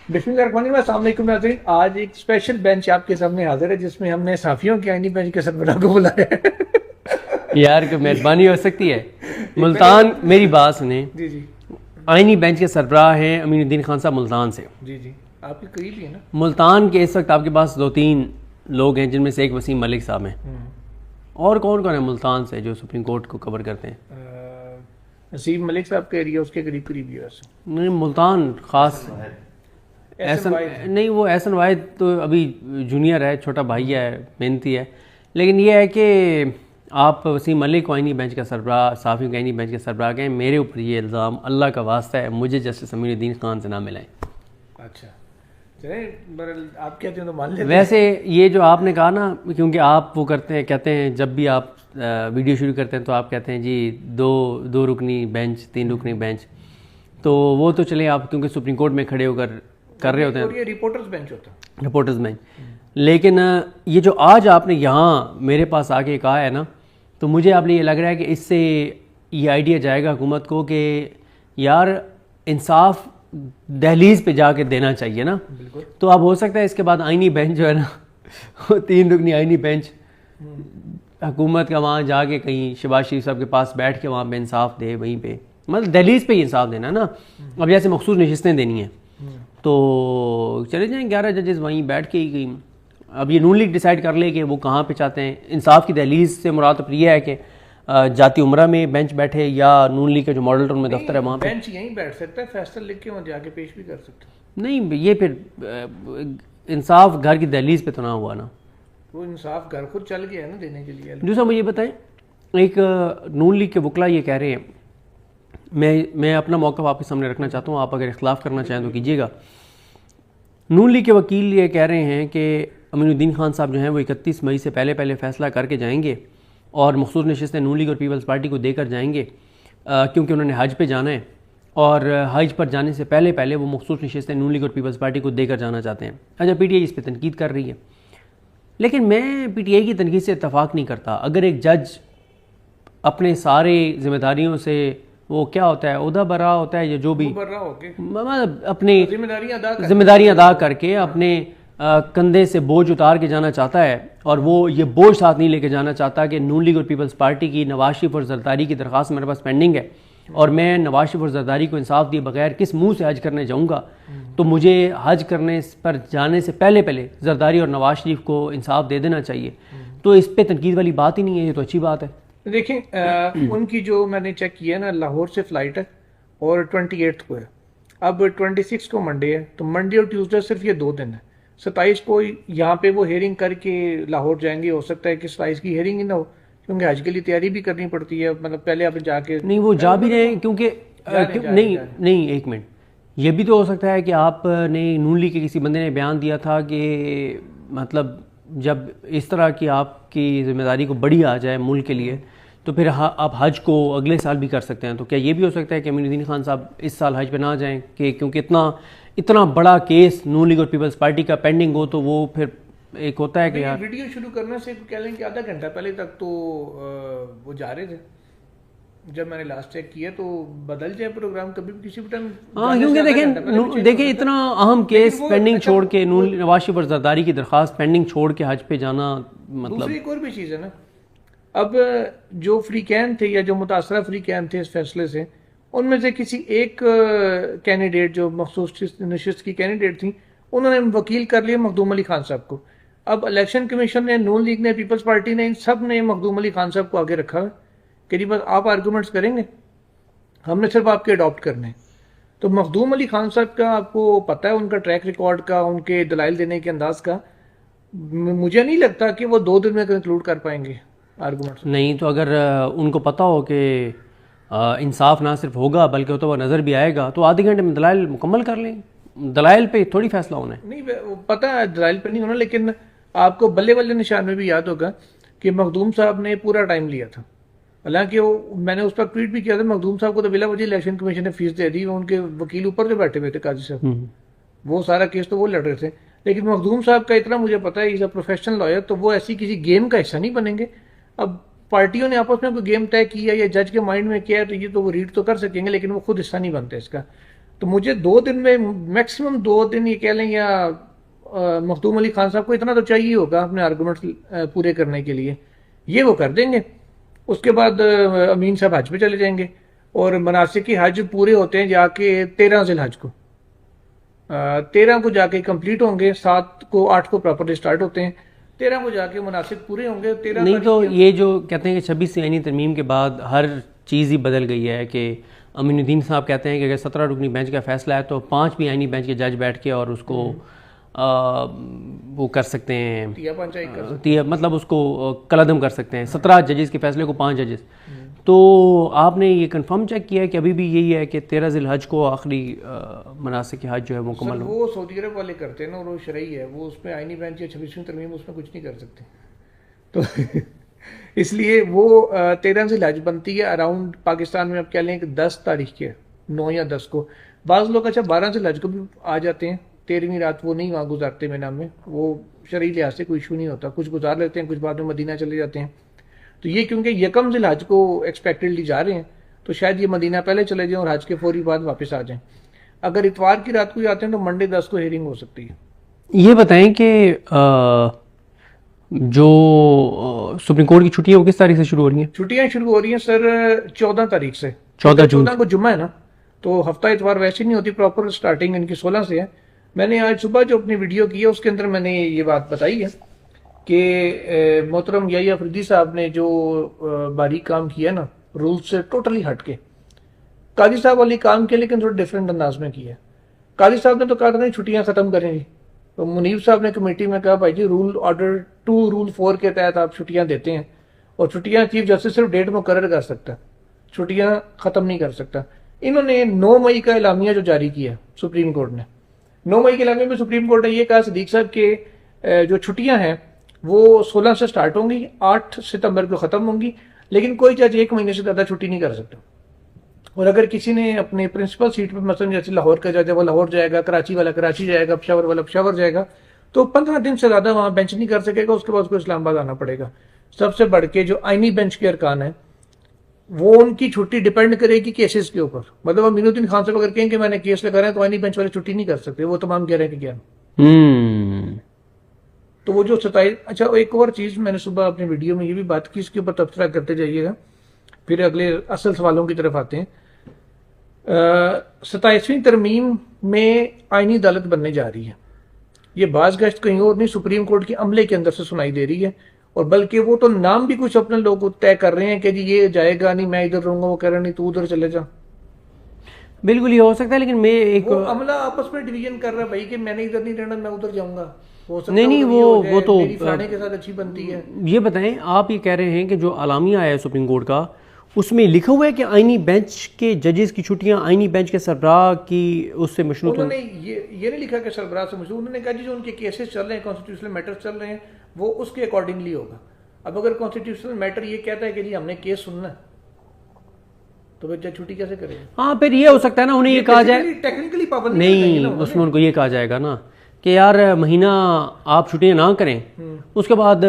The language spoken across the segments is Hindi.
बिस्मिल्लाहिर्रहमानिर्रहीम, अस्सलाम वालेकुम नाज़रीन। आज एक स्पेशल बेंच आपके सामने हाजिर है जिसमें हमने साफियों के आईनी बेंच के सरबराह को बुलाया है। यार कोई मेहरबानी हो सकती है। मैंने मुल्तान, मेरी बात सुने। जी जी आइनी बेंच के सरबराह हैं अमीनुद्दीन खान साहब मुल्तान से। जी जी, आपके करीब ही है ना। मुल्तान के इस वक्त आपके पास 2-3 लोग हैं जिनमें से एक वसीम मलिक साहब हैं। और कौन कौन है मुल्तान से जो सुप्रीम कोर्ट को कवर करते हैं? नसीब मलिक साहब का एरिया उसके करीब करीब ही है वैसे। नहीं, मुल्तान खास एहसन वाहिद। नहीं, वो एहसन वाहिद तो अभी जूनियर है, छोटा भाई है, मेहनती है। लेकिन ये है कि आप वसीम मलिक को आइनी बेंच का सरबराह, साफ़ी को आइनी बेंच का सरबराह कहें। मेरे ऊपर ये इल्ज़ाम अल्लाह का वास्ता है, मुझे जस्टिस अमीनुद्दीन खान से ना मिलाएं। अच्छा चले, आप कहते हैं तो मान लेते हैं। वैसे ये जो आपने कहा ना, क्योंकि आप वो करते हैं, कहते हैं जब भी आप वीडियो शुरू करते हैं तो आप कहते हैं जी दो रुकनी बेंच, 3 रुकनी बेंच, तो वो तो चले आप क्योंकि सुप्रीम कोर्ट में खड़े होकर कर रहे होते हैं, और ये रिपोर्टर्स बेंच होता है, रिपोर्टर्स बेंच। लेकिन ये जो आज आपने यहाँ मेरे पास आके कहा है ना, तो मुझे आप ये लग रहा है कि इससे ये आइडिया जाएगा हुकूमत को कि यार इंसाफ दहलीज पे जाके देना चाहिए ना। बिल्कुल। तो अब हो सकता है इसके बाद आइनी बेंच जो है ना, वो 3 रुकनी आइनी बेंच हुकूमत का वहाँ जाके कहीं शहबाज शरीफ साहब के पास बैठ के वहाँ पे इंसाफ दे, वहीं पे मतलब दहलीज पे ही इंसाफ देना ना। अब जैसे मखसूस नशिस्तें देनी हैं तो चले जाएं 11 जजेस वहीं बैठ के ही कहीं। अब ये नून लीग डिसाइड कर ले कि वो कहाँ पे चाहते हैं। इंसाफ की दहलीज से मुराद तो ये है कि जाती उमरा में बेंच बैठे या नून लीग के जो मॉडल टाउन में दफ्तर है वहाँ पे बेंच यहीं बैठ सकता है, फैसला लिख के वहाँ जाके पेश भी कर सकता है। नहीं, ये फिर इंसाफ घर की दहलीज पे तो ना हुआ ना। वो इंसाफ घर खुद चल गया है ना देने के लिए। दूसरा मुझे बताएं, एक नून लीग के वकला ये कह रहे हैं, मैं अपना मौक़िफ़ आपके सामने रखना चाहता हूँ, आप अगर इख्तिलाफ़ करना चाहें तो कीजिएगा। नून लीग के वकील ये कह रहे हैं कि अमीनुद्दीन खान साहब जो हैं वो 31 मई से पहले फ़ैसला करके जाएंगे और मखसूस नशिस्तें नून लीग और पीपल्स पार्टी को देकर जाएंगे, क्योंकि उन्होंने हज पे जाना है और हज पर जाने से पहले वो मखसूस नशिस्तें नून लीग और पीपल्स पार्टी को देकर जाना चाहते हैं। अच्छा, PTI इस पर तनकीद कर रही है, लेकिन मैं PTI की तनकीद से इत्तफाक नहीं करता। अगर एक जज अपने सारे जिम्मेदारियों से, वो क्या होता है, उहदा बरा होता है या जो भी, मतलब अपनी जिम्मेदारियां अदा करके अपने कंधे से बोझ उतार के जाना चाहता है और वो ये बोझ साथ नहीं लेके जाना चाहता कि नून लीग और पीपल्स पार्टी की नवाज शरीफ और जरदारी की दरख्वास्त मेरे पास पेंडिंग है और मैं नवाज शरीफ और जरदारी को इंसाफ दिए बगैर किस मुंह से हज करने जाऊँगा, तो मुझे हज करने पर जाने से पहले जरदारी और नवाज शरीफ को इंसाफ दे देना चाहिए। तो इस पर तनकीद वाली बात ही नहीं है, ये तो अच्छी बात है। देखें, उनकी जो मैंने चेक किया ना, लाहौर से फ़्लाइट है और 28 को है, अब 26 को मंडे है, तो मंडे और ट्यूसडे सिर्फ ये 2 दिन है। 27 को यहाँ पे वो हेयरिंग करके लाहौर जाएंगे। हो सकता है कि 27 की हेयरिंग ही ना हो, क्योंकि हज के लिए तैयारी भी करनी पड़ती है। मतलब पहले आप जाके नहीं, वो जा भी रहे हैं क्योंकि नहीं, एक मिनट, ये भी तो हो सकता है कि आपने नून लीग के किसी बंदे ने बयान दिया था कि मतलब जब इस तरह की आपकी जिम्मेदारी को बड़ी आ जाए मुल्क के लिए तो फिर आप हज को अगले साल भी कर सकते हैं। तो क्या ये भी हो सकता है कि अमीनुद्दीन खान साहब इस साल हज पे ना जाएं कि क्योंकि इतना बड़ा केस नून लीग और पीपल्स पार्टी का पेंडिंग हो, तो वो फिर एक होता है कि यार वीडियो शुरू करने से कह लें कि आधा घंटा पहले तक तो वो जा रहे थे। जब मैंने लास्ट चेक किया तो बदल जाए प्रोग्राम कभी भी किसी भी टाइम। हाँ, क्योंकि देखिए इतना अहम केस पेंडिंग छोड़ के, नवाज शरीफ और जरदारी की दरख्वास्त पेंडिंग छोड़ के हज पे जाना, मतलब दूसरी एक और भी चीज़ है ना। अब जो फ्रीकैन थे या जो मुतासरा फ्रीकैन थे इस फैसले से, उनमें से किसी एक कैंडिडेट जो मखसूस नशिस्त की कैंडिडेट थी, उन्होंने वकील कर लिया मखदूम अली खान साहब को। अब इलेक्शन कमीशन ने, नून लीग ने, पीपल्स पार्टी ने, इन सब ने मखदूम अली खान साहब को आगे रखा है कि जी बस आप आर्गूमेंट्स करेंगे, हमने सिर्फ आपके अडॉप्ट करने। तो मखदूम अली खान साहब का आपको पता है उनका ट्रैक रिकॉर्ड का, उनके दलाइल देने के अंदाज का, मुझे नहीं लगता कि वो 2 दिन में कंक्लूड कर पाएंगे आर्गूमेंट्स। नहीं, तो अगर उनको पता हो कि इंसाफ ना सिर्फ होगा बल्कि होता हुआ नज़र भी आएगा, तो आधे घंटे में दलाइल मुकम्मल कर लें। दलाइल पे थोड़ी फैसला होना है। नहीं, पता है दलाइल पे नहीं होना, लेकिन आपको बल्ले बल्ले निशान में भी याद होगा कि मखदूम साहब ने पूरा टाइम लिया था। हालांकि मैंने उस पर ट्वीट भी किया था, मखदूम साहब को तो बिला वजह इलेक्शन कमीशन ने फीस दे दी। उनके वकील ऊपर जो बैठे हुए थे काजी साहब, वो सारा केस तो वो लड़ रहे थे। लेकिन मखदूम साहब का इतना मुझे पता है, इज अ प्रोफेशनल लॉयर, तो वो ऐसी किसी गेम का हिस्सा नहीं बनेंगे। अब पार्टियों ने आपस में कोई गेम तय किया या जज के माइंड में किया है तो ये तो वो रीड तो कर सकेंगे, लेकिन वो खुद हिस्सा नहीं बनते इसका। तो मुझे 2 दिन में, मैक्सिमम 2 दिन ये कह लें, या मखदूम अली खान साहब को इतना तो चाहिए होगा अपने आर्गूमेंट्स पूरे करने के लिए, ये वो कर देंगे। उसके बाद अमीन साहब हज पे चले जाएंगे और मनासिक की हज पूरे होते हैं जाके 13 ज़िलहज को, 13 को जाके कंप्लीट होंगे, 7 को 8 को प्रॉपरली स्टार्ट होते हैं, 13 को जाके मुनासिक पूरे होंगे। 13 नहीं तो ये जो कहते हैं कि 26 आईनी तरमीम के बाद हर चीज़ ही बदल गई है कि अमीनुद्दीन साहब कहते हैं कि अगर 17 रुकनी बेंच का फैसला है तो 5 भी आईनी बेंच के जज बैठ के और उसको वो कर सकते हैं, मतलब उसको कलअदम कर सकते हैं, 17 जजेस के फैसले को 5 जजेस। तो आपने ये कंफर्म चेक किया है कि अभी भी यही है कि 13 ज़िलहज को आखिरी मनासिक की हज जो है मुकम्मल हो? वो सऊदी अरब वाले करते हैं ना, और वो शरई है, वो उसमें आईनी बेंच या 26वीं तरमीम उसमें कुछ नहीं कर सकते। तो इसलिए वो 13 ज़िलहज बनती है अराउंड पाकिस्तान में, अब कह लें कि 10 तारीख के 9 या 10 को। बाज़ लोग अच्छा 12 ज़िलहज को भी आ जाते हैं, 13वीं रात वो नहीं वहाँ गुजारते मीना में, वो शरई लिहाज से कोई इशू नहीं होता, कुछ गुजार लेते हैं, कुछ बाद में मदीना चले जाते हैं। तो ये क्योंकि यकम ज़िलहज को एक्सपेक्टेडली जा रहे हैं तो शायद ये मदीना पहले चले जाएं और हज के फौरी बाद वापस आ जाएं। अगर इतवार की रात को जाते हैं तो मंडे 10 को हेयरिंग हो सकती है। ये बताएं कि जो सुप्रीम कोर्ट की छुट्टियां वो किस तारीख से शुरू हो रही हैं? छुट्टियां शुरू हो रही हैं सर 14 तारीख से। 14 जून को जुम्मा है ना, तो हफ्ता इतवार वैसे नहीं होती, प्रॉपर स्टार्टिंग इनकी 16 से है। मैंने आज सुबह जो अपनी वीडियो की है उसके अंदर मैंने ये बात बताई है कि मोहतरम याहिया अफरीदी साहब ने जो बारीक काम किया ना, रूल से टोटली हट के, काजी साहब वाली काम किया लेकिन थोड़ा डिफरेंट अंदाज में किया। काजी साहब ने तो कहा था नहीं छुट्टियां खत्म करेंगी, तो मुनीब साहब ने कमेटी में कहा भाई जी रूल ऑर्डर 2 रूल 4 के तहत आप छुट्टियां देते हैं, और छुट्टियां चीफ जस्टिस सिर्फ डेट मुकर्रर कर सकता है, छुट्टियां खत्म नहीं कर सकता। इन्होंने 9 मई का एलामिया जो जारी किया सुप्रीम कोर्ट ने, 9 मई के एलामिया में सुप्रीम कोर्ट ने यह कहा सदीक साहब के जो छुट्टियां हैं वो 16 से स्टार्ट होंगी, 8 सितंबर को खत्म होंगी, लेकिन कोई जज 1 महीने से ज्यादा छुट्टी नहीं कर सकता। और अगर किसी ने अपने प्रिंसिपल सीट पर, मसलन जैसे लाहौर का जज है वो लाहौर जाएगा, कराची वाला कराची जाएगा, पेशावर वाला पेशावर जाएगा, तो 15 दिन से ज्यादा वहां बेंच नहीं कर सकेगा, उसके बाद उसको इस्लामाबाद आना पड़ेगा। सबसे बढ़ के जो आईनी बेंच के अरकान है वो उनकी छुट्टी डिपेंड करेगी केसेस के ऊपर। मतलब अमीनुद्दीन खान साहब अगर कहें कि मैंने केस लगा रहा है तो आईनी बेंच वाले छुट्टी नहीं कर सकते, वो तमाम कह रहे हैं कि क्या। तो वो जो 27, अच्छा एक और चीज मैंने सुबह अपनी वीडियो में ये भी बात की, इसके ऊपर तबसरा करते जाइएगा, फिर अगले असल सवालों की तरफ आते हैं। 27वीं तरमीम में आईनी अदालत बनने जा रही है, ये बाज गश्त कहीं और नहीं, सुप्रीम कोर्ट के अमले के अंदर से सुनाई दे रही है, और बल्कि वो तो नाम भी कुछ अपने लोग तय कर रहे हैं कि जी ये जाएगा नहीं, मैं इधर रहूंगा, वो कह रहे नहीं तू उधर चले जा। बिल्कुल ये हो सकता है, लेकिन मैं एक अमला आपस में डिवीजन कर रहा है भाई कि मैंने इधर नहीं रहना, मैं उधर जाऊंगा। नहीं वो तो फलाने के साथ अच्छी बनती है। ये बताएं, आप ये कह रहे हैं कि जो अलामिया आया है सुप्रीम कोर्ट का, उसमें लिखा हुआ है कि आईनी बेंच के जजेस की छुट्टियां आईनी बेंच के सरबराह की उससे मशरूत। उन्होंने ये नहीं लिखा कि सरबराह से मशरूत, उन्होंने कहा जी जो उनके केसेस चल रहे हैं, कॉन्स्टिट्यूशनल मैटर्स चल रहे हैं, वो उसके अकॉर्डिंगली होगा। अब अगर कॉन्स्टिट्यूशनल मैटर ये कहता है कि जी हमने केस सुनना है, तो बच्चा छुट्टी कैसे करेगा? हाँ, फिर ये हो सकता है ना उन्हें ये कहा जाए, टेक्निकली पाबंदी नहीं उसमें उनको ये कहा जाएगा ना कि यार महीना आप छुट्टियां ना करें, उसके बाद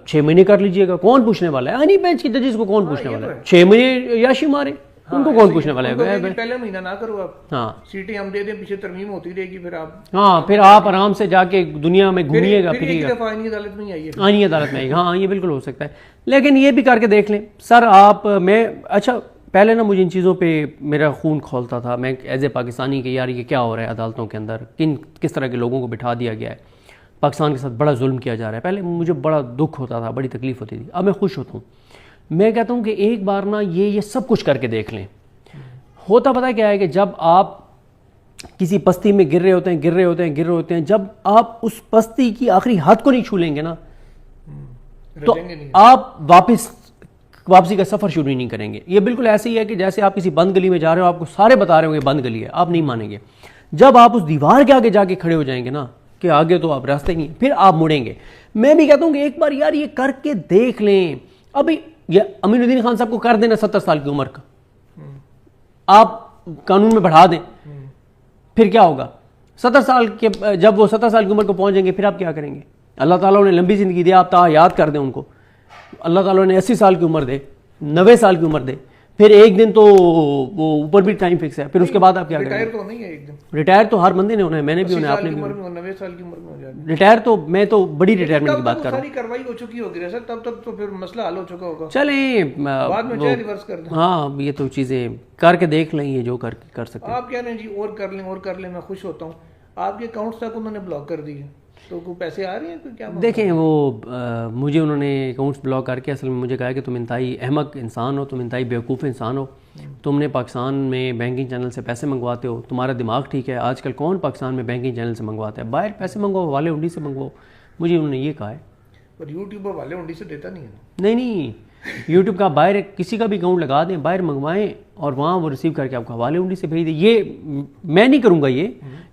6 महीने कर लीजिएगा, कौन पूछने वाला है? आईनी बेंच की जजेस को कौन पूछने वाला है? 6 महीने याशी मारे, उनको कौन पूछने वाला है? पहले महीना ना करो आप, हाँ सीटें हम दे दें, पीछे तरमीम होती रहेगी, फिर आप, हाँ फिर आप आराम से जाके दुनिया में घूमिएगा फिरिएगा, आईनी अदालत में आइए, आईनी अदालत में आइएगा। हाँ ये बिल्कुल हो सकता है, लेकिन ये भी करके देख लें सर आप। मैं अच्छा पहले ना मुझे इन चीज़ों पे मेरा खून खौलता था, मैं एज ए पाकिस्तानी कि यार ये क्या हो रहा है अदालतों के अंदर, किस तरह के लोगों को बिठा दिया गया है, पाकिस्तान के साथ बड़ा जुल्म किया जा रहा है। पहले मुझे बड़ा दुख होता था, बड़ी तकलीफ होती थी, अब मैं खुश होता हूँ। मैं कहता हूँ कि एक बार ना ये सब कुछ करके देख लें। होता पता क्या है कि जब आप किसी पस्ती में गिर रहे होते हैं, जब आप उस पस्ती की आखिरी हद को नहीं छू लेंगे ना, तो आप वापसी का सफर शुरू ही नहीं करेंगे। ये बिल्कुल ऐसे ही है कि जैसे आप किसी बंद गली में जा रहे हो, आपको सारे बता रहे होंगे बंद गली है, आप नहीं मानेंगे। जब आप उस दीवार के आगे जाके खड़े हो जाएंगे ना कि आगे तो आप रास्ते नहीं, फिर आप मुड़ेंगे। मैं भी कहता हूं कि एक बार यार ये करके देख लें। अभी ये अमीनुद्दीन खान साहब को कर देना 70 साल की उम्र का, आप कानून में बढ़ा दें, फिर क्या होगा? 70 साल के, जब वो 70 साल की उम्र को पहुंच जाएंगे, फिर आप क्या करेंगे? अल्लाह ताला उन्हें लंबी जिंदगी दे, आप याद कर दें उनको। अल्लाह ताला ने 80 साल की उम्र दे, 90 साल की उम्र दे, फिर एक दिन तो वो ऊपर भी टाइम फिक्स है, फिर उसके बाद आप क्या करेंगे? रिटायर तो नहीं है एक दिन, रिटायर तो हर बंदे ने होना है, मैंने भी होना है, आपने भी 90 साल की उम्र में हो जाएगा रिटायर। तो मैं तो बड़ी रिटायरमेंट की बात कर रहा सारी कार्रवाई हो चुकी होगी ना सर, तब तक तो फिर मसला हल हो चुका होगा। हूँ। चलें बाद में चाहे रिवर्स कर दें। हाँ, ये तो चीज़ें करके देख लें, ये जो कर सकते हैं। आप कह रहे हैं जी और कर लें, मैं खुश होता हूँ। आपके अकाउंट्स तक उन्होंने ब्लॉक कर दिए, तो कोई पैसे आ रहे हैं, कोई क्या? देखें वो मुझे उन्होंने अकाउंट्स ब्लॉक करके असल में मुझे कहा कि तुम इंतहाई अहमक इंसान हो, तुम इंतहाई बेवकूफ़ इंसान हो, तुमने पाकिस्तान में बैंकिंग चैनल से पैसे मंगवाते हो, तुम्हारा दिमाग ठीक है? आजकल कौन पाकिस्तान में बैंकिंग चैनल से मंगवाता है? बाहर पैसे मंगवाओ, वाले उंडी से मंगवाओ, मुझे उन्होंने ये कहा है। पर यूट्यूबर वाले उंडी से देता नहीं है। नहीं, यूट्यूब का बाहर किसी का भी अकाउंट लगा दें, बाहर मंगवाएं और वहाँ वो रिसीव करके आपको हवाले उंडी से भेज दें। ये मैं नहीं करूँगा ये,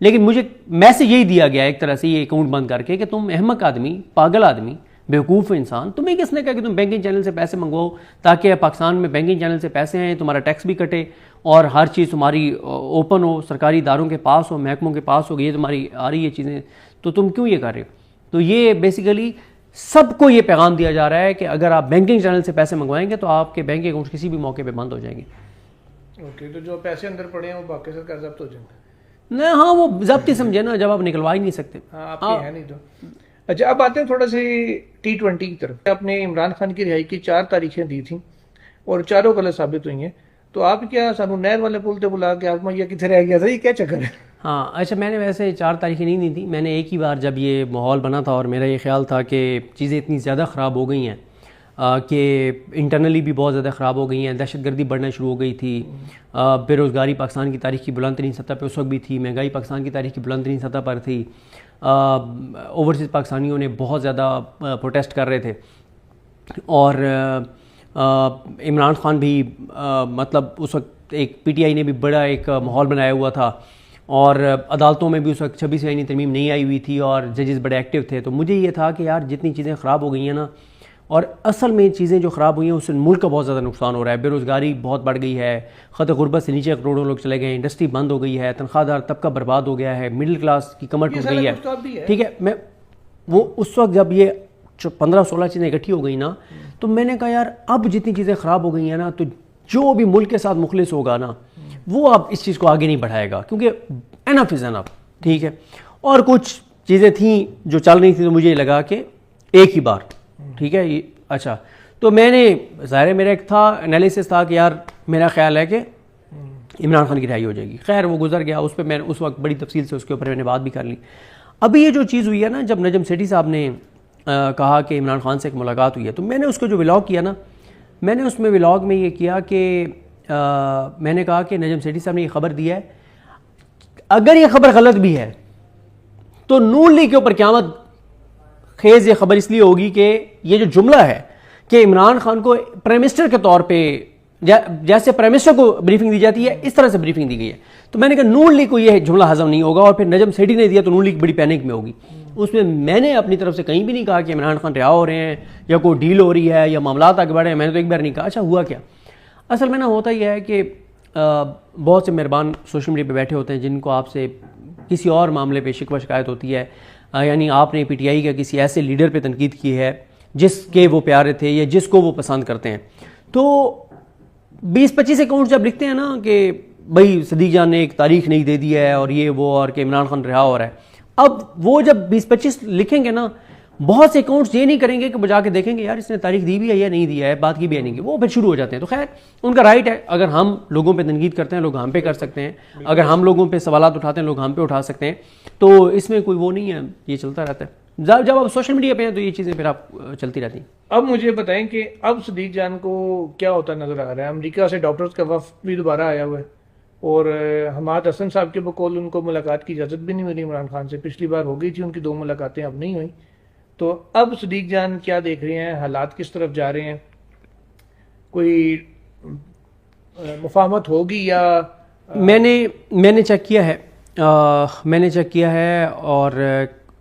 लेकिन मुझे मैसेज यही दिया गया एक तरह से ये अकाउंट बंद करके कि तुम अहमक आदमी, पागल आदमी, बेवकूफ़ इंसान, तुम्हें किसने कहा कि तुम बैंकिंग चैनल से पैसे मंगवाओ ताकि पाकिस्तान में बैंकिंग चैनल से पैसे हैं, तुम्हारा टैक्स भी कटे और हर चीज़ तुम्हारी ओपन हो, सरकारी इदारों के पास हो, महकमों के पास हो, ये तुम्हारी आ रही है चीज़ें, तो तुम क्यों ये कर रहे हो? तो ये बेसिकली सबको ये पैगाम दिया जा रहा है कि अगर आप बैंकिंग चैनल से पैसे मंगवाएंगे तो आपके बैंक अकाउंट किसी भी मौके पे बंद हो जाएंगे। ओके, तो जो पैसे अंदर पड़े हैं वो बाकी सरकार जब्त हो जाएंगे? नहीं, हाँ, वो जब्त ही समझे ना, जब आप निकलवा ही नहीं सकते। हाँ, आपके है नहीं तो। अच्छा, अब आते हैं थोड़ा से T20 की तरफ। आपने इमरान खान की रिहाई की 4 तारीखें दी थी और चारों गलत साबित हुई हैं, तो आप क्या सानू नहर वाले पुल से बुला के आप मैया कितने रह गया था, ये क्या चक्कर है? हाँ, अच्छा, मैंने वैसे 4 तारीखें नहीं दी थी, मैंने एक ही बार जब ये माहौल बना था और मेरा ये ख्याल था कि चीज़ें इतनी ज़्यादा ख़राब हो गई हैं कि इंटरनली भी बहुत ज़्यादा ख़राब हो गई हैं, दहशतगर्दी बढ़ना शुरू हो गई थी, बेरोज़गारी पाकिस्तान की तारीख की बुलंद तरीन सतह पर उस वक्त भी थी, महंगाई पाकिस्तान की तारीख की बुलंद तरीन सतह पर थी, ओवरसीज़ पाकिस्तानियों ने बहुत ज़्यादा प्रोटेस्ट कर रहे थे और इमरान खान भी मतलब उस वक्त एक PTI ने भी बड़ा एक माहौल बनाया हुआ था और अदालतों में भी उस वक्त 26 आईनी तरमीम नहीं आई हुई थी और जजेस बड़े एक्टिव थे। तो मुझे ये था कि यार जितनी चीज़ें ख़राब हो गई हैं ना, और असल में चीज़ें जो ख़राब हुई हैं उससे मुल्क का बहुत ज़्यादा नुकसान हो रहा है। बेरोज़गारी बहुत बढ़ गई है, ख़त गुरबत से नीचे करोड़ों लोग चले गए, इंडस्ट्री बंद हो गई है, तनख्वाहदार तबका बर्बाद हो गया है, मिडिल क्लास की कमर टूट गई है। ठीक है, मैं वो उस वक्त जब ये 15-16 चीज़ें इकट्ठी हो गई ना, तो मैंने कहा यार अब जितनी चीज़ें ख़राब हो गई हैं ना, तो जो भी मुल्क के साथ मुखलिस होगा ना वो अब इस चीज़ को आगे नहीं बढ़ाएगा, क्योंकि एनफ इज़ एनफ। ठीक है, और कुछ चीज़ें थी जो चल रही थी तो मुझे लगा कि एक ही बार, ठीक है, ये अच्छा, तो मैंने ज़ाहिर मेरा एक था एनालिसिस था कि यार मेरा ख्याल है कि इमरान खान की रिहाई हो जाएगी। खैर वो गुजर गया, उस पर मैंने उस वक्त बड़ी तफसील से उसके ऊपर मैंने बात भी कर ली। अभी ये जो चीज़ हुई है ना, जब नजम सेठी साहब ने कहा कि इमरान खान से एक मुलाकात हुई है, तो मैंने उसको जो व्लॉग किया ना, मैंने उसमें व्लॉग में ये किया कि मैंने कहा कि नजम सेठी साहब ने ये खबर दी है, अगर ये खबर गलत भी है तो नून लीग के ऊपर क़यामत खेज ये खबर इसलिए होगी कि ये जो जुमला है कि इमरान खान को प्राइम मिनिस्टर के तौर पे जैसे प्राइम मिनिस्टर को ब्रीफिंग दी जाती है इस तरह से ब्रीफिंग दी गई है, तो मैंने कहा नून लीग को ये जुमला हजम नहीं होगा और फिर नजम सेठी ने दिया तो नून लीग बड़ी पैनिक में होगी। उसमें मैंने अपनी तरफ से कहीं भी नहीं कहा कि इमरान खान रिहा हो रहे हैं या कोई डील हो रही है या मामला आगे बढ़े हैं। मैंने तो एक बार नहीं कहा। अच्छा हुआ क्या, असल में ना होता यह है कि बहुत से मेहरबान सोशल मीडिया पे बैठे होते हैं जिनको आपसे किसी और मामले पे शिकवा शिकायत होती है, यानी आपने PTI का किसी ऐसे लीडर पे तनकीद की है जिसके वो प्यारे थे या जिसको वो पसंद करते हैं, तो 20-25 अकाउंट जब लिखते हैं ना कि भाई सदीक जान ने एक तारीख नहीं दे दी है और ये वो और कि इमरान खान रिहा हो रहा है, अब वो जब 20-25 लिखेंगे ना, बहुत से अकाउंट्स ये नहीं करेंगे कि बजा के देखेंगे यार इसने तारीख दी भी है या नहीं दी है, बात की भी है नहीं की, वो फिर शुरू हो जाते हैं। तो खैर उनका राइट है, अगर हम लोगों पे तनकीद करते हैं लोग हम पे कर सकते हैं, अगर हम लोगों पे सवालात उठाते हैं लोग हम पे उठा सकते हैं, तो इसमें कोई वो नहीं है, ये चलता रहता है। जब आप सोशल मीडिया पे हैं तो ये चीज़ें फिर आप चलती रहती हैं। अब मुझे बताएं कि अब सदीक जान को क्या होता नजर आ रहा है? अमेरिका से डॉक्टर्स का वफ्द भी दोबारा आया हुआ है और हमाद हसन साहब के बकौल उनको मुलाकात की इजाज़त भी नहीं मिली इमरान खान से। पिछली बार हो गई थी उनकी 2 मुलाकातें, अब नहीं हुई। तो अब सदीक जान क्या देख रहे हैं, हालात किस तरफ जा रहे हैं, कोई मुफाहमत होगी या? मैंने चेक किया है, मैंने चेक किया है और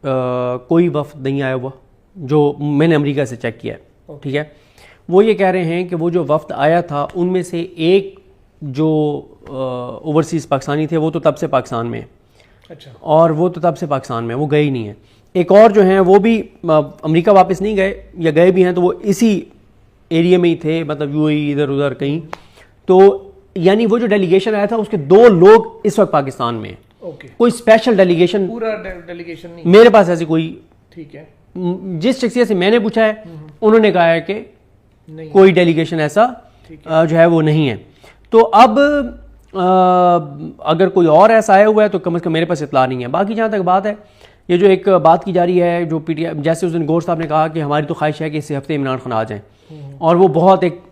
कोई वफ्द नहीं आया हुआ जो मैंने अमेरिका से चेक किया है। ठीक है, वो ये कह रहे हैं कि वो जो वफ्द आया था उनमें से एक जो ओवरसीज़ पाकिस्तानी थे वो तो तब से पाकिस्तान में है। अच्छा। और वो तो तब से पाकिस्तान में, वो गए ही नहीं है। एक और जो हैं वो भी अमेरिका वापस नहीं गए, या गए भी हैं तो वो इसी एरिया में ही थे, मतलब UAE इधर उधर कहीं। तो यानी वो जो डेलीगेशन आया था उसके 2 लोग इस वक्त पाकिस्तान में हैं। ओके, कोई स्पेशल डेलीगेशन पूरा डेलीगेशन नहीं? मेरे पास ऐसी कोई, ठीक है, जिस शख्सियत से मैंने पूछा है उन्होंने कहा है कि नहीं कोई डेलीगेशन ऐसा जो है वो नहीं है। तो अब अगर कोई और ऐसा आया हुआ है तो कम से कम मेरे पास इतला नहीं है। बाकी जहाँ तक बात है, ये जो एक बात की जा रही है जो पीटीआई, जैसे उस दिन गौर साहब ने कहा कि हमारी तो ख्वाहिश है कि इस हफ्ते इमरान खान आ जाएं, और वो बहुत एक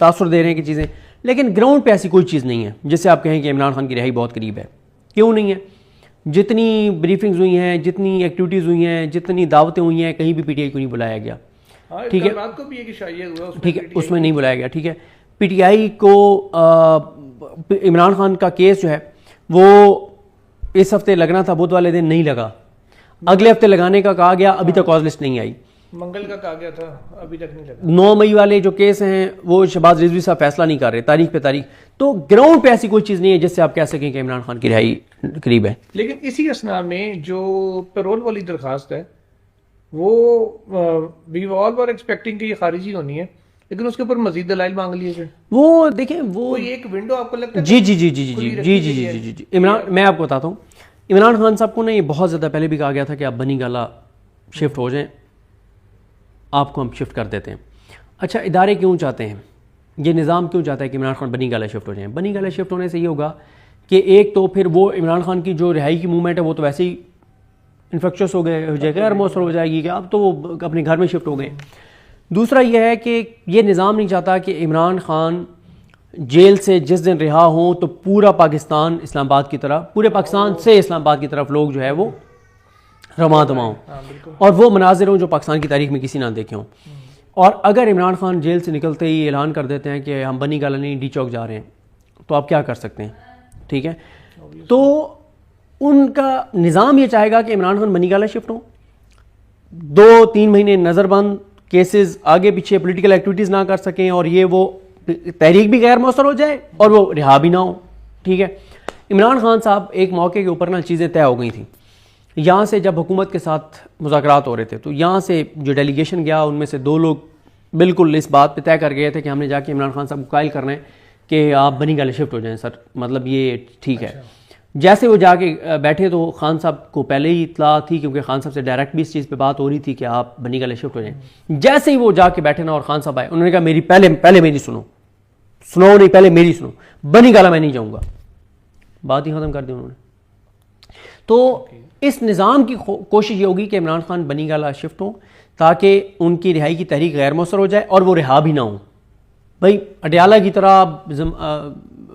तासुर दे रहे हैं कि चीज़ें, लेकिन ग्राउंड पे ऐसी कोई चीज़ नहीं है जिससे आप कहें कि इमरान खान की रिहाई बहुत करीब है। क्यों नहीं है? जितनी ब्रीफिंग्स हुई हैं, जितनी एक्टिविटीज़ हुई हैं, जितनी दावतें हुई हैं, कहीं भी पीटीआई को नहीं बुलाया गया। ठीक है, रात को भी एक इशारा हुआ, ठीक है, उसमें नहीं बुलाया गया। ठीक है, पीटीआई को इमरान खान का केस जो है वो इस हफ्ते लगना था, बुध वाले दिन नहीं लगा, अगले हफ्ते लगाने का कहा गया, अभी तक कॉज लिस्ट नहीं आई। मंगल का कहा गया था, अभी तक नहीं लगा। 9 मई वाले जो केस हैं वो शहबाज रिजवी साहब फैसला नहीं कर रहे तारीख पे तारीख। तो ग्राउंड पे ऐसी कोई चीज़ नहीं है जिससे आप कह सकें कि इमरान खान की रिहाई करीब है। लेकिन इसी असना में जो पैरोल वाली दरखास्त है वो वी ऑल वर एक्सपेक्टिंग कि ये खारिजी होनी है, लेकिन उसके ऊपर मजीद दलाइल मांग लिए थे। वो देखें, वो कोई एक विंडो आपको लगता है? जी जी जी जी जी जी जी जी जी जी जी इमरान, मैं आपको बताता हूँ, इमरान खान साहब को ना ये बहुत ज़्यादा पहले भी कहा गया था कि आप बनी गाला शिफ्ट हो जाएं, आपको हम शिफ्ट कर देते हैं। अच्छा, इदारे क्यों चाहते हैं, ये निज़ाम क्यों चाहता है कि इमरान खान बनी गाला शिफ्ट हो जाए? बनी गाला शिफ्ट होने से ये होगा कि एक तो फिर वो इमरान खान की जो रिहाई की मूवमेंट है वो तो वैसे ही इन्फेक्शस हो जाएगा, गैर मौसर हो जाएगी कि अब तो वो अपने घर में शिफ्ट हो गए। दूसरा यह है कि ये निज़ाम नहीं चाहता कि इमरान खान जेल से जिस दिन रिहा हों तो पूरा पाकिस्तान इस्लामाबाद की तरफ, पूरे पाकिस्तान से इस्लामाबाद की तरफ लोग जो है वो रवां दवा हों, और वो मनाजिर हों जो पाकिस्तान की तारीख में किसी ना देखे हों। और अगर इमरान खान जेल से निकलते ही ऐलान कर देते हैं कि हम बनी गाला नहीं डी चौक जा रहे हैं, तो आप क्या कर सकते हैं? ठीक है, तो उनका निज़ाम ये चाहेगा कि इमरान खान बनी गाला शिफ्ट हो, 2-3 महीने नज़रबंद, केसेस आगे पीछे, पॉलिटिकल एक्टिविटीज़ ना कर सकें, और ये वो तहरीक भी गैर मौसर हो जाए और वो रिहा भी ना हो। ठीक है, इमरान खान साहब एक मौके के ऊपर ना चीज़ें तय हो गई थी। यहाँ से जब हुकूमत के साथ मुज़ाकरात हो रहे थे तो यहाँ से जो डेलीगेशन गया उनमें से 2 लोग बिल्कुल इस बात पे तय कर गए थे कि हमने जाके इमरान खान साहब को कायल करना है कि आप बनी गाले शिफ्ट हो जाएं सर, मतलब ये ठीक है। जैसे वो जाके बैठे तो खान साहब को पहले ही इतला थी, क्योंकि खान साहब से डायरेक्ट भी इस चीज़ पे बात हो रही थी कि आप बनी गाले शिफ्ट हो जाएं। जैसे ही वो जाके बैठे ना और खान साहब आए, उन्होंने कहा मेरी पहले मेरी सुनो नहीं, पहले मेरी सुनो, बनी गाला मैं नहीं जाऊँगा। बात ही ख़त्म कर दी उन्होंने। तो इस निज़ाम की कोशिश ये होगी कि इमरान खान बनी गाला शिफ्ट हो ताकि उनकी रिहाई की तहरीक गैर मौसर हो जाए और वो रिहा भी ना हो। भाई अडयाला की तरह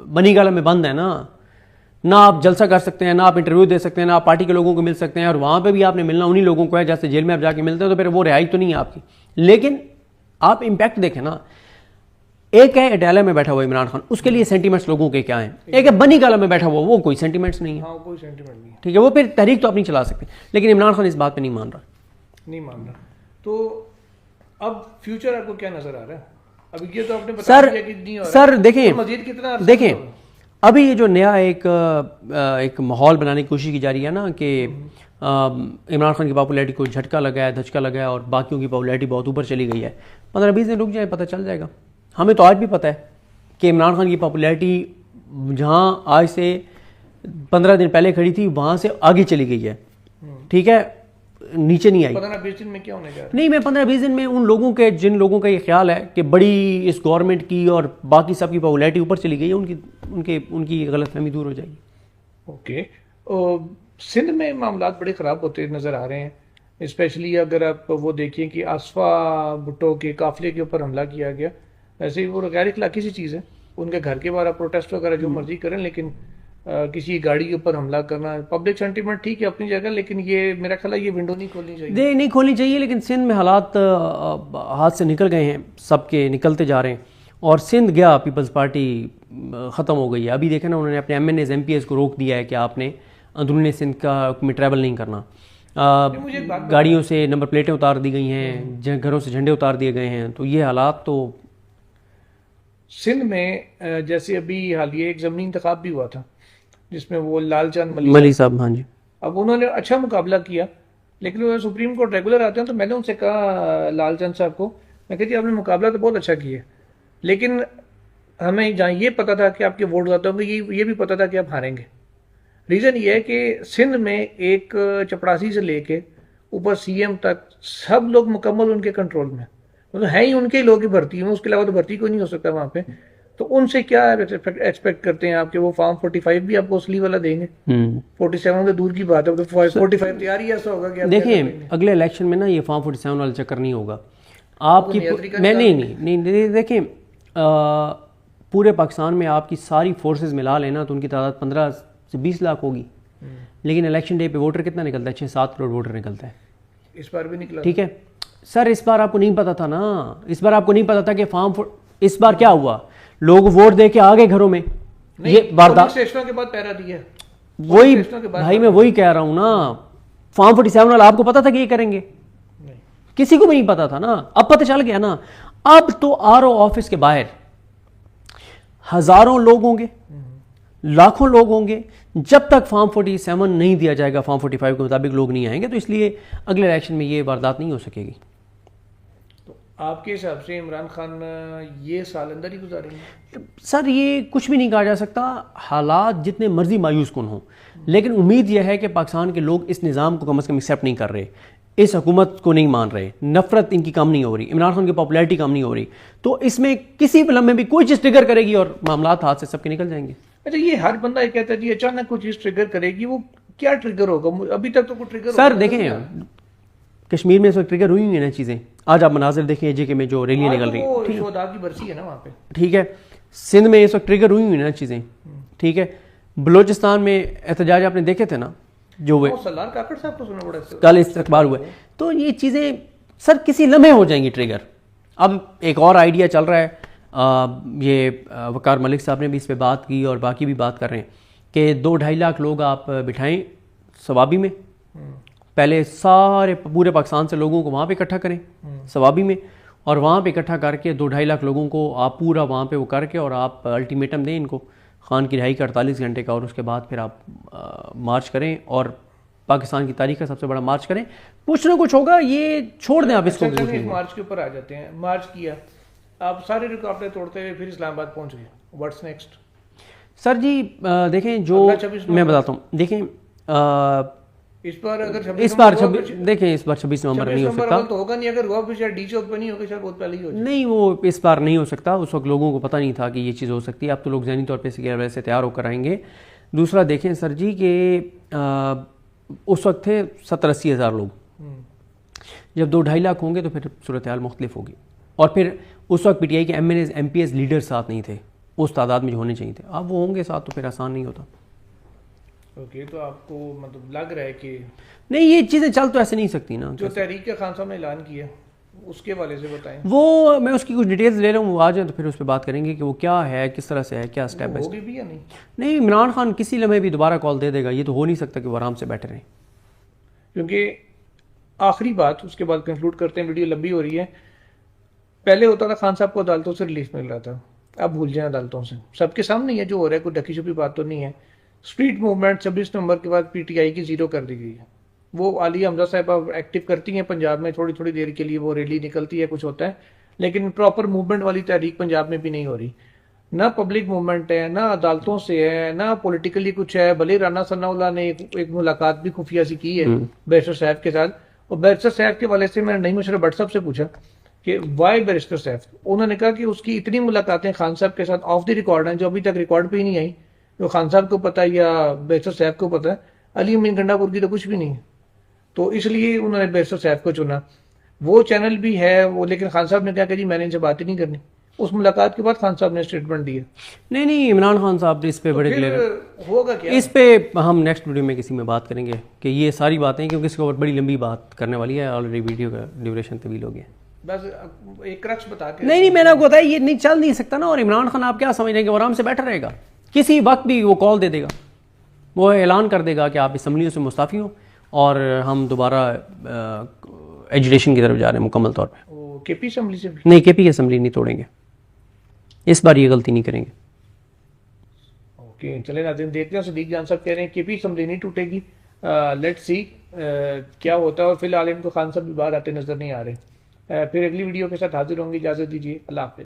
बनी गाला में बंद है ना आप जलसा कर सकते हैं, ना आप इंटरव्यू दे सकते हैं, ना आप पार्टी के लोगों को मिल सकते हैं, और वहाँ पे भी आपने मिलना उन्हीं लोगों को है जैसे जेल में आप जाके मिलते हैं, तो फिर वो रिहाई तो नहीं है आपकी। लेकिन आप इम्पैक्ट देखें ना, एक है अडयाला में बैठा हुआ इमरान खान, उसके लिए सेंटीमेंट्स लोगों के क्या हैं, एक है बनी गाला में बैठा हुआ, वो कोई सेंटीमेंट्स नहीं है। हाँ, कोई सेंटीमेंट नहीं है। ठीक है, वो फिर तहरीक तो आप नहीं चला सकते, लेकिन इमरान खान इस बात पे नहीं मान रहा। तो अब फ्यूचर आपको क्या नजर आ रहा है? अभी ये तो आपने बता दिया कि नहीं हो रहा है। सर देखें, तो मजीद कितना अर्सा देखें होगा? अभी ये जो नया एक माहौल बनाने की कोशिश की जा रही है ना कि इमरान खान की पॉपुलैरिटी को झटका लगा है, धचका लगा है, और बाकियों की पॉपुलैरिटी बहुत ऊपर चली गई है। 15-20 दिन रुक जाए, पता चल जाएगा। हमें तो आज भी पता है कि इमरान खान की पॉपुलैरिटी जहाँ आज से 15 दिन पहले खड़ी थी वहाँ से आगे चली गई है। ठीक है, नीचे नहीं आई। 15-20 दिन में क्या होने जा रहा है? नहीं, मैं 15-20 दिन में उन लोगों के, जिन लोगों का ये ख्याल है कि बड़ी इस गवर्नमेंट की और बाकी सब की पॉपुलैरिटी ऊपर चली गई है, उनकी गलतफहमी दूर हो जाएगी। ओके, सिंध में मामलात बड़े ख़राब होते नज़र आ रहे हैं। स्पेशली अगर आप वो देखिए कि आसफा भुट्टो के काफिले के ऊपर हमला किया गया। वैसे ही वो गैर इखलाकी सी चीज़ है, उनके घर के बाहर प्रोटेस्ट वगैरह जो मर्जी करें, लेकिन किसी गाड़ी के ऊपर हमला करना, पब्लिक सेंटीमेंट ठीक है अपनी जगह, लेकिन ये मेरा ख्याल है ये विंडो नहीं खोलनी चाहिए। नहीं खोलनी चाहिए, लेकिन सिंध में हालात हाथ से निकल गए हैं, सबके निकलते जा रहे हैं, और सिंध गया पीपल्स पार्टी ख़त्म हो गई है। अभी देखें ना, उन्होंने अपने MNAs MPs को रोक दिया है कि आपने अंदरूनी सिंध में ट्रैवल नहीं करना। गाड़ियों से नंबर प्लेटें उतार दी गई हैं, घरों से झंडे उतार दिए गए हैं। तो ये हालात तो सिंध में जैसे अभी हालिया एक ज़मीनी इंतखाब भी हुआ था जिसमें वो लालचंद मलिक साहब, हाँ जी, अब उन्होंने अच्छा मुकाबला किया, लेकिन वो सुप्रीम कोर्ट रेगुलर आते हैं, तो मैंने उनसे कहा लालचंद साहब को, मैं कहती आपने मुकाबला तो बहुत अच्छा किया, लेकिन हमें जहाँ ये पता था कि आपके वोट ज़्यादा होंगे, ये भी पता था कि आप हारेंगे। रीज़न ये है कि सिंध में एक चपड़ासी से लेके ऊपर सीएम तक सब लोग मुकम्मल उनके कंट्रोल में, मतलब है ही उनके ही लोग की भर्ती में, उसके अलावा तो भर्ती कोई नहीं हो सकता वहाँ पे। तो उनसे क्या एक्सपेक्ट करते हैं आपके? वो फॉर्म 45 भी आपको असली वाला देंगे? 47 तो दूर की बात है, तो 45 तैयार ही ऐसा होगा कि आप देखिए अगले इलेक्शन में ना ये फॉर्म 47 वाला चक्कर नहीं होगा आपकी। मैं नहीं देखिए पूरे पाकिस्तान में आपकी सारी फोर्सेस मिला लेना तो उनकी तादाद 15 से 20 लाख होगी, लेकिन इलेक्शन डे पे वोटर कितना निकलता है? 6-7 करोड़ वोटर निकलता है। इस बार भी निकला। ठीक है सर, इस बार आपको नहीं पता था ना, इस बार आपको नहीं पता था कि इस बार क्या हुआ, लोग वोट दे के आ गए घरों में। ये वारदात स्टेशनों के बाद पैरा दिया, वही भाई मैं वही कह रहा हूं ना, फॉर्म 47 वाला आपको पता था कि ये करेंगे? किसी को भी नहीं पता था ना, अब पता चल गया ना। अब तो आरओ ऑफिस के बाहर हजारों लोग होंगे, लाखों लोग होंगे, जब तक फॉर्म 47 नहीं दिया जाएगा, फॉर्म 45 के मुताबिक लोग नहीं आएंगे, तो इसलिए अगले इलेक्शन में ये वारदात नहीं हो सकेगी। तो आपके हिसाब से इमरान खान ये साल अंदर ही गुजारेंगे? सर ये कुछ भी नहीं कहा जा सकता, हालात जितने मर्जी मायूस कुन हों, लेकिन उम्मीद यह है कि पाकिस्तान के लोग इस निज़ाम को कम अज़ कम एक्सेप्ट नहीं कर रहे, इस हुकूमत को नहीं मान रहे, नफरत इनकी कम नहीं हो रही, इमरान खान की पॉपुलैरिटी कम नहीं हो रही, तो इसमें किसी भी लम्हे भी कोई चीज़ ट्रिगर करेगी और मामलात हाथ से सबके निकल जाएंगे। अच्छा, ये हर बंदा ये कहता है जी अचानक कोई चीज़ ट्रिगर करेगी, वो क्या ट्रिगर होगा? अभी तक तो कोई ट्रिगर सर देखें कश्मीर में इस वक्त ट्रिगर हुई हैं ना चीज़ें, आज आप मनाजिर देखें जेके में जो रैलियाँ निकल रही हैं, शोहदाद की बरसी है ना वहाँ पे, ठीक है, सिंध में इस वक्त ट्रिगर हुई हैं ना चीज़ें, ठीक है, बलोचिस्तान में एहतजाज आपने देखे थे ना, जो वे सलार काकड़ साहब को सुना पड़ा कल इस्तकबाल हुए, तो ये चीज़ें सर किसी लम्हे हो जाएंगी ट्रिगर। अब एक और आइडिया चल रहा है, ये वकार मलिक साहब ने भी इस पे बात की और बाकी भी बात कर रहे हैं कि 2-2.5 लाख लोग आप बिठाएं सवाबी में, पहले सारे पूरे पाकिस्तान से लोगों को वहाँ पे इकट्ठा करें सवाबी में, और वहाँ पे इकट्ठा करके 2-2.5 लाख लोगों को आप पूरा वहाँ पे वो करके और आप अल्टीमेटम दें इनको खान की रिहाई का 48 घंटे का, और उसके बाद फिर आप मार्च करें और पाकिस्तान की तारीख का सबसे बड़ा मार्च करें, कुछ ना कुछ होगा, ये छोड़ दें आप इसको। मार्च के ऊपर आ जाते हैं, मार्च किया, आप सारे रिकॉर्ड तोड़ते हुए फिर इस्लामाबाद पहुंच गए, व्हाट्स नेक्स्ट? सर जी देखें, जो मैं बताता हूँ, देखें इस बार अगर इस बार 26 नवंबर नहीं हो सकता, तो होगा नहीं, अगर हुआ फिर शायद डी चौक पे नहीं होगा, शायद बहुत पहले ही हो जाए। नहीं, वो इस बार नहीं हो सकता, उस वक्त लोगों को पता नहीं था कि ये चीज़ हो सकती है, अब तो लोग ज़हनी तौर पर वजह से तैयार होकर आएंगे। दूसरा देखें सर जी कि उस वक्त थे 70-80 हज़ार लोग, जब 2-2.5 लाख होंगे तो फिर सूरत हाल मुख्तलिफ होगी, और फिर उस वक्त पीटीआई के MNAs MPs लीडर साथ नहीं थे उस तादाद में जो होने चाहिए थे, अब वो होंगे साथ तो फिर आसान नहीं होता। ओके, तो आपको मतलब लग रहा है कि नहीं, ये चीज़ें चल तो ऐसे नहीं सकती ना। जो तहरीक खान साहब ने ऐलान किया उसके वाले से बताएं। वो मैं उसकी कुछ डिटेल्स ले रहा हूँ, वो आ जाए तो फिर उस पर बात करेंगे कि वो क्या है, किस तरह से है, क्या स्टेप बाय स्टेप। भी या नहीं? नहीं, इमरान खान किसी लम्हे भी दोबारा कॉल दे देगा, ये तो हो नहीं सकता कि वो आराम से बैठे रहें। क्योंकि आखिरी बात, उसके बाद कंक्लूड करते हैं, वीडियो लंबी हो रही है। पहले होता था खान साहब को अदालतों से रिलीफ मिल रहा था, अब भूल जाएं अदालतों से, सबके सामने ही है जो हो रहा है, कोई ढकी छुपी बात तो नहीं है। स्ट्रीट मूवमेंट 26 नवंबर के बाद पीटीआई की जीरो कर दी गई है। वो आलिया हमजा साहब एक्टिव करती हैं पंजाब में, थोड़ी थोड़ी देर के लिए वो रैली निकलती है, कुछ होता है, लेकिन प्रॉपर मूवमेंट वाली तहरीक पंजाब में भी नहीं हो रही। ना पब्लिक मूवमेंट है, ना अदालतों से है, ना पॉलिटिकली कुछ है। भले राना सनाउल्लाह ने एक मुलाकात भी खुफिया सी की है बैरिस्टर साहब के साथ, और बैरिस्टर साहब के वाले से मैंने नईम मुशर्रफ भट्ट साहब से पूछा कि वाई बैरिस्टर साहब, उन्होंने कहा कि उसकी इतनी मुलाकातें खान साहब के साथ ऑफ द रिकॉर्ड हैं जो अभी तक रिकॉर्ड पे ही नहीं आई, जो खान साहब को पता है या बैरिस्टर साहब को पता है। अली अमीन गंडापुर की तो कुछ भी नहीं है, तो इसलिए उन्होंने बैरिस्टर साहब को चुना। वो चैनल भी है वो, लेकिन खान साहब ने क्या कहा जी मैंने इनसे बात ही नहीं करनी। उस मुलाकात के बाद खान साहब ने स्टेटमेंट दिया। नहीं, इमरान खान साहब इस पे बड़े क्लियर होगा क्या, इस पे हम नेक्स्ट वीडियो में किसी में बात करेंगे कि ये सारी बातें, क्योंकि इसके ऊपर बड़ी लंबी बात करने वाली है, ऑलरेडी वीडियो का ड्यूरेशन तवील हो गया। बस एक क्रक्स बता के नहीं, मैंने आपको बताया ये नहीं चल नहीं सकता ना। और इमरान खान आप क्या समझ रहे हैं कि वो आराम से बैठा रहेगा? किसी वक्त भी वो कॉल दे देगा, वो ऐलान कर देगा कि आप असम्बलियों से मुस्ताफ़ी हो और हम दोबारा एजुकेशन की तरफ जा रहे हैं मुकम्मल तौर पर। केपी असम्बली से नहीं, केपी की असम्बली नहीं तोड़ेंगे, इस बार ये गलती नहीं करेंगे। ओके, चले नाज़रीन देखते हैं। सदीक जान साहब कह रहे हैं केपी असम्बली नहीं टूटेगी, लेट्स सी क्या होता है। और फिलहाल इनको खान साहब भी बाहर आते नजर नहीं आ रहे। फिर अगली वीडियो के साथ हाजिर होंगे, इजाज़त दीजिए, अल्लाह हाफ़िज़।